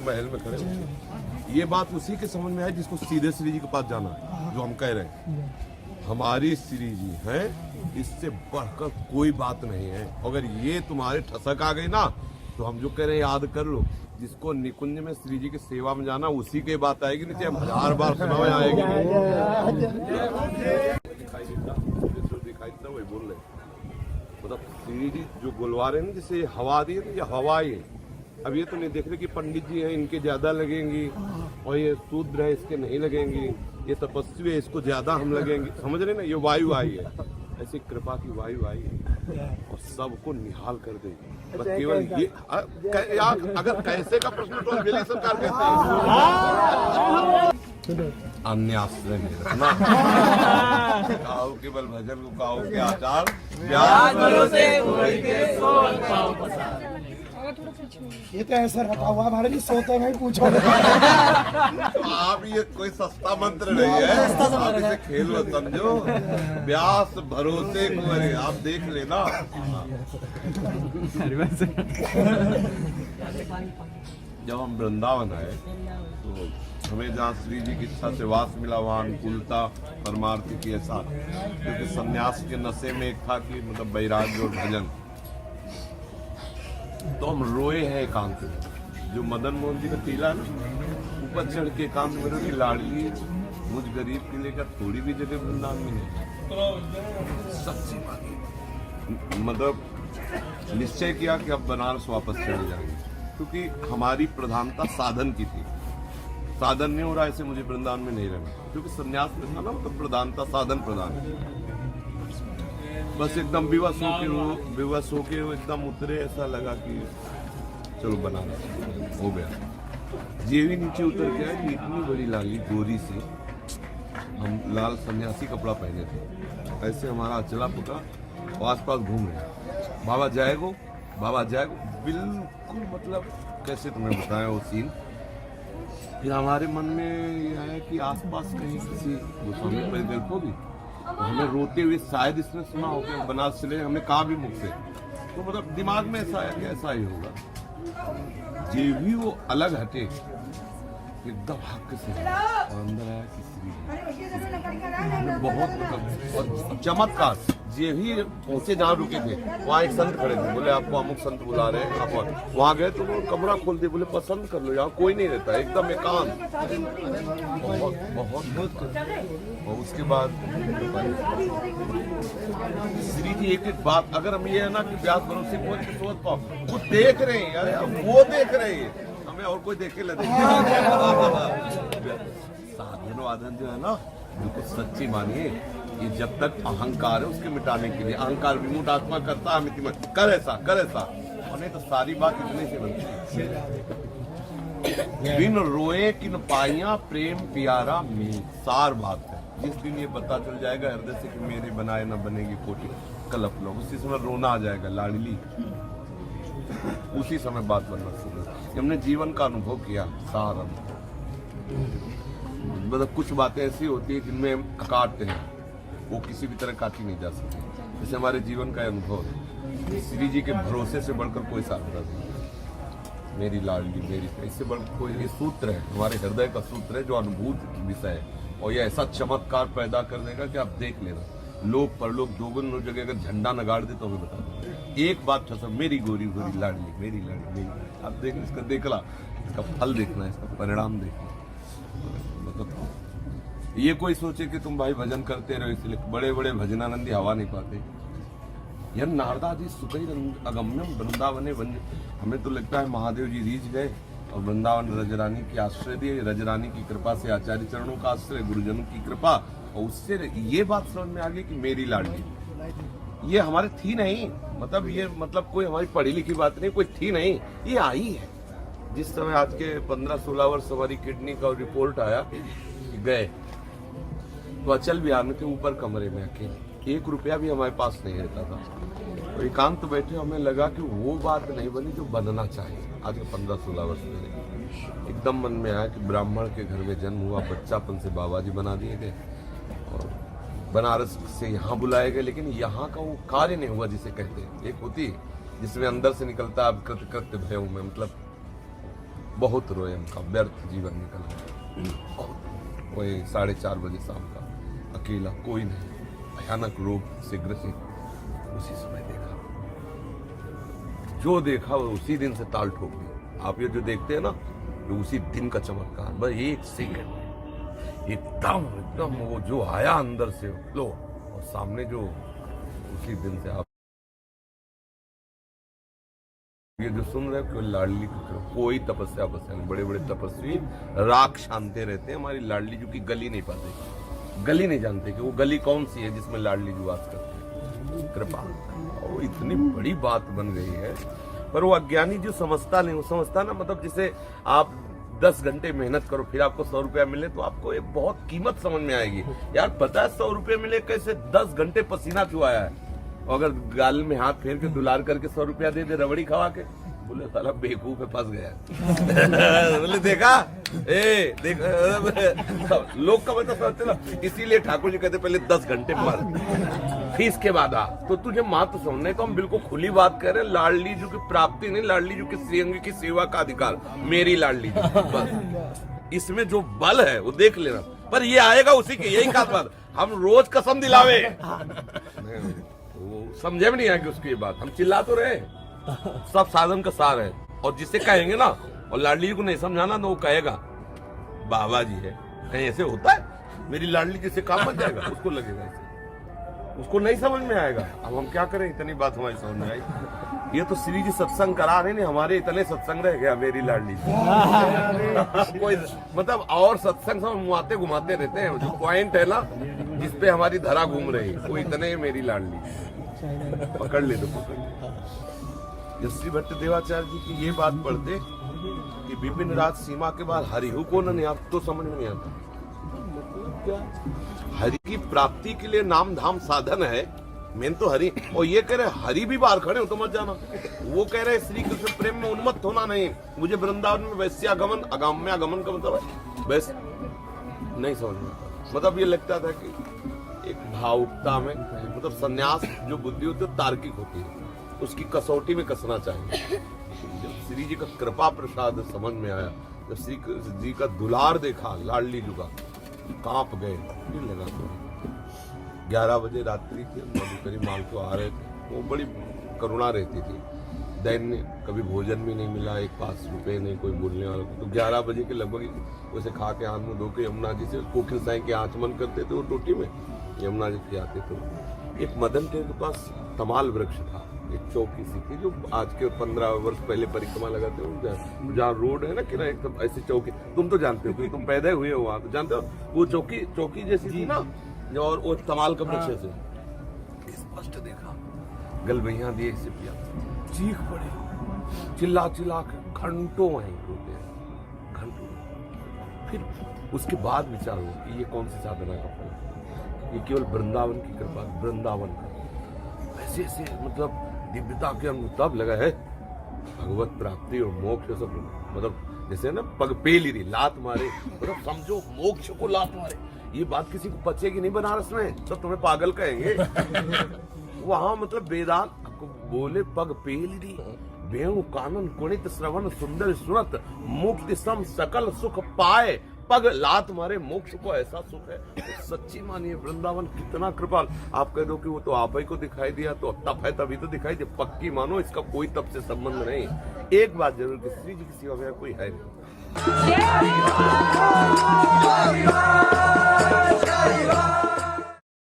महल में खड़े हो। ये बात उसी के समझ में आई जिसको सीधे श्री जी के पास जाना है, जो हम कह रहे हैं। हमारी श्री जी है, इससे बढ़कर कोई बात नहीं है। अगर ये तुम्हारे ठसक आ गई ना, तो हम जो कह रहे हैं याद कर लो, जिसको निकुंज में श्री जी की सेवा में जाना, उसी की बात आएगी, नहीं चाहे 1000 बार सुनाओ आएगी। दिखाई देता वही बोल रहे, मतलब श्री जी जो बुलवा रहे हैं ना, जैसे हवा दी है, ये हवा ही है। अब ये तो नहीं देख रहे कि पंडित जी हैं, इनके ज्यादा लगेंगी, और ये शूद्र है, इसके नहीं लगेंगी, ये तपस्वी है, इसको ज्यादा हम लगेंगे। समझ रहे ना, ये वायु आई है, ऐसी कृपा की वायु आई है और सबको निहाल कर देगी। बस केवल ये अगर कैसे का प्रश्न तो दिल्ली सरकार कहते हैं, अन्य आश्रय में रखना। काऊ केवल भजन को काऊ के आचार ये तो ऐसा रखा हुआ हमारे लिए, सोते में पूछो। आप ये कोई सस्ता मंत्र नहीं है, आप इसे खेल लो समझो। व्यास भरोसे कुंवरे, आप देख लेना। जब हम वृंदावन आए तो हमें जहाँ श्री जी की इच्छा से वास मिला, वहाँ अनुकूलता परमार्थ की ऐसा, क्योंकि संन्यास के नशे में एक था कि मतलब वैराग्य और भजन। तो हम रोए हैं एकांत में। जो मदन मोहन जी का टीला ना, ऊपर चढ़ के एकांत में रोए, लाडली मुझ गरीब के लेकर थोड़ी भी जगह वृंदावन में नहीं। सच्ची बात, मतलब निश्चय किया कि अब बनारस वापस चले जाएंगे, क्योंकि हमारी प्रधानता साधन की थी। साधन नहीं हो रहा, ऐसे मुझे वृंदावन में नहीं रहना, क्योंकि संन्यास में था ना, तो प्रधानता साधन प्रधान। बस एकदम विवश होके एकदम उतरे, ऐसा लगा कि चलो बनारस हो गया। ये भी नीचे उतर गया कि इतनी बड़ी लाली गोरी से, हम लाल सन्यासी कपड़ा पहने थे, ऐसे हमारा अचला पुटा और आसपास घूम रहे। बाबा जाएगो, बाबा जाएगो, बिल्कुल मतलब कैसे तुम्हें बताया वो सीन। फिर हमारे मन में ये आया कि आसपास कहीं किसी गोस्वामी परिदर्श होगी, तो हमें रोते हुए शायद इसने सुना हो कि बनारस चले, हमने कहा भी मुख से, तो मतलब दिमाग में ऐसा आया कि ऐसा ही होगा। जे भी वो अलग हटे, एकदम हक से और अंदर आया कि बहुत मतलब और चमत्कार। ये भी पहुंचे जहाँ रुके थे, वहाँ एक संत खड़े थे, बोले आपको अमुक संत बुला रहे हैं। आप वहाँ गए तो वो कमरा खोल दिए, बोले पसंद कर लो, यहाँ कोई नहीं रहता, एकदम एकांत। बहुत बहुत बहुत। और उसके बाद श्री जी एक एक बात, अगर हम ये है ना कि व्यास भरोसे को सोच पाओ, वो देख रहे हैं, अरे वो देख रहे हैं, हमें और कोई देखे लगे। साधन वाधन जो है ना, बिल्कुल सच्ची मानिए, ये जब तक अहंकार है उसके मिटाने के लिए, अहंकार विमुक्त आत्मा करता है, कर ऐसा और नहीं तो सारी बात इतने से बनती है। बिन रोए किन पाइया प्रेम प्यारा में, सार बात है। जिस दिन ये पता चल जाएगा हृदय से कि मेरे बनाए न बनेगी कोटि कलप लो, उसी समय रोना आ जाएगा लाडली, उसी समय बात बनना शुरू। हमने जीवन का अनुभव किया, सार मतलब कुछ बातें ऐसी होती है जिनमें हम काटते हैं, वो किसी भी तरह काटी नहीं जा सकती। जैसे हमारे जीवन का अनुभव है, श्री जी के भरोसे से बढ़कर कोई साधना नहीं। मेरी लाडली मेरी, इससे बढ़कर कोई, ये सूत्र है, हमारे हृदय का सूत्र है, जो अनुभूत विषय है, और ये ऐसा चमत्कार पैदा कर देगा कि आप देख लेना। लोग परलोक दोगुन जगह अगर झंडा नगाड़ दे तो हमें बता दो, एक बात ठसा, मेरी गोरी गोरी लाडली मेरी लाडली मेरी। आप देख, इसका देखला, इसका फल देखना, इसका परिणाम देखना। मतलब ये कोई सोचे कि तुम भाई भजन करते रहो, इसलिए बड़े बड़े भजनानंदी हवा नहीं पाते। यह नारदादि सुखई अगम्यम वृंदावने वन्य, हमें तो लगता है महादेव जी रीझ गए और वृंदावन रजरानी की आश्रय दिए, रजरानी की कृपा से, आचार्य चरणों का आश्रय, गुरुजनों की कृपा, और उससे ये बात समझ में आ गई कि मेरी लाडली ये हमारे थी नहीं, मतलब ये मतलब कोई हमारी पढ़ी लिखी बात नहीं, कोई थी नहीं, ये आई है। जिस समय आज के 15-16 वर्ष हमारी किडनी का रिपोर्ट आया कि गए, तो अचल बिहार में थे, ऊपर कमरे में अकेले, 1 रुपया भी हमारे पास नहीं रहता था। तो एकांत तो बैठे, हमें लगा कि वो बात नहीं बनी जो बनना चाहिए। आज के 15-16 वर्ष पहले एकदम मन में आया कि ब्राह्मण के घर में जन्म हुआ, बच्चापन से बाबा जी बना दिए गए और बनारस से यहाँ बुलाए गए, लेकिन यहाँ का वो कार्य नहीं हुआ जिसे कहते हैं। एक होती है जिसमें अंदर से निकलता है कृत्य भयो में, मतलब बहुत रोए, उनका व्यर्थ जीवन निकल गया। बहुत वही 4:30 बजे शाम का, अकेला, कोई नहीं, भयानक रोग से ग्रसित। उसी समय देखा, जो देखा वो उसी दिन से ताल ठोक दी। आप ये जो देखते हैं ना, तो उसी दिन का चमत्कार, बस 1 सेकंड में एकदम वो जो आया अंदर से लो, और सामने जो उसी दिन से आप ये जो सुन रहे हो, लाडली की तरफ कोई तपस्या नहीं। बड़े बड़े तपस्वी राख शांते रहते हैं, हमारी लाडली जू की गली नहीं पाते, गली नहीं जानते कि वो गली कौन सी है जिसमें लाडली जू वास करते हैं। कृपा, और इतनी बड़ी बात बन गई है। पर वो अज्ञानी जो समझता नहीं, वो समझता ना, मतलब जिसे आप 10 घंटे मेहनत करो फिर आपको 100 रुपया मिले, तो आपको एक बहुत कीमत समझ में आएगी। यार पता है 100 रुपये मिले कैसे? 10 घंटे पसीना चुआया है, अगर गाल में हाथ फेर के दुलार करके 100 रुपया दे दे रबड़ी खवा के, बोले साला बेवकूफ है, फंस गया। बोले देखा, देख लोग का मतलब समझते ना, इसीलिए ठाकुर जी कहते पहले 10 घंटे मर, फीस के बाद आ। तो तुझे माँ तो समझने, तो हम बिल्कुल खुली बात कर रहे हैं। लाडली जी की प्राप्ति नहीं, लाडली जी की श्रीअंग की सेवा का अधिकार, मेरी लाडली जी, बस इसमें जो बल है वो देख लेना। पर ये आएगा उसी के, यही खास बात, हम रोज कसम दिलावे, वो समझे भी नहीं आएगी उसकी ये बात। हम चिल्ला तो रहे, सब साधन का सार है। और जिसे कहेंगे ना, और लाडली जी को नहीं समझाना, तो वो कहेगा बाबा जी है, कहीं ऐसे होता है, मेरी लाडली जी से काम बन जाएगा, उसको लगेगा ऐसे, उसको नहीं समझ में आएगा। अब हम क्या करें, इतनी बात हमारी समझ में आई। ये तो श्री जी सत्संग करा रहे नहीं, हमारे इतने सत्संग रह गया मेरी लाडली जी। कोई मतलब और सत्संग सब मुआते घुमाते रहते हैं, जो पॉइंट है ना जिसपे हमारी धरा घूम रही, वो इतने मेरी लाडली, पकड़ ले तो पकड़ ले। श्री भट्ट देवाचार्य जी की ये बात पढ़ते कि विपिन राज सीमा के बाद हरिहु को न आप तो समझ में नहीं आता, मतलब क्या? हरि की प्राप्ति के लिए नाम धाम साधन है, मेन तो हरि। और ये कह रहे हरि भी बाहर खड़े हो तो मत जाना। वो कह रहे श्री कृष्ण प्रेम में उन्मत्त होना नहीं, मुझे वृंदावन में वैश्यागमन अगाम्य आगमन का मतलब है वैसे नहीं समझ में आता। मतलब ये लगता था कि एक भावुकता में, मतलब संन्यास जो बुद्धि होती है तार्किक होती है, उसकी कसौटी में कसना चाहिए। जब श्री जी का कृपा प्रसाद समझ में आया, जब श्री जी का दुलार देखा लाडली जी का, कांप गए। फिर लगा तो 11 बजे रात्रि के मधुकरी माल को आ रहे थे, वो बड़ी करुणा रहती थी, दैन्य, कभी भोजन भी नहीं मिला, एक पास रुपए नहीं, कोई बोलने वाला। तो 11 बजे के लगभग उसे खा के हाथ में धो के यमुना जी से कोकिल साई के आचमन करते थे, वो टोटी में यमुना जी के आते थे। एक मदन के पास तमाल वृक्ष था, एक चौकी सी थी, जो आज के 15 वर्ष पहले परिक्रमा लगाते हो, जहाँ रोड है ना किनारे, एकदम ऐसी चौकी, तुम तो जानते हो क्योंकि तुम पैदा हुए हो वहां, तो जानते हो वो चौकी जैसी थी ना, और वो तमाल का वृक्ष से स्पष्ट देखा, गलबैया दिए से पिया, चीख पड़े, चिल्ला के घंटों वहीं रोते हैं, घंटों। फिर उसके बाद विचार हुआ कि ये कौन सी साधना का फल है, ये केवल वृंदावन की कृपा, वृंदावन का ऐसे ऐसे मतलब दिव्यता के अनुभव तब लगा है, भगवत प्राप्ति और मोक्ष सब, मतलब जैसे ना पग पेली रही लात मारे, मतलब समझो मोक्ष को लात मारे। ये बात किसी को पचेगी नहीं बनारस में, तो तुम्हें पागल कहेंगे। वहां मतलब वेदांत को बोले पग पेली, वेणु कानन कुणित श्रवण सुंदर सुनत, मुक्ति सम सकल सुख पाए, पग लात मारे मोक्ष को ऐसा सुख है। तो सच्ची मानिए वृंदावन कितना कृपाल। आप कह दो कि वो तो आप ही को दिखाई दिया, तो तप है तभी तो दिखाई दे, पक्की मानो इसका कोई तप से संबंध नहीं। एक बात जरूर कि श्री जी की सेवा में कोई है नहीं।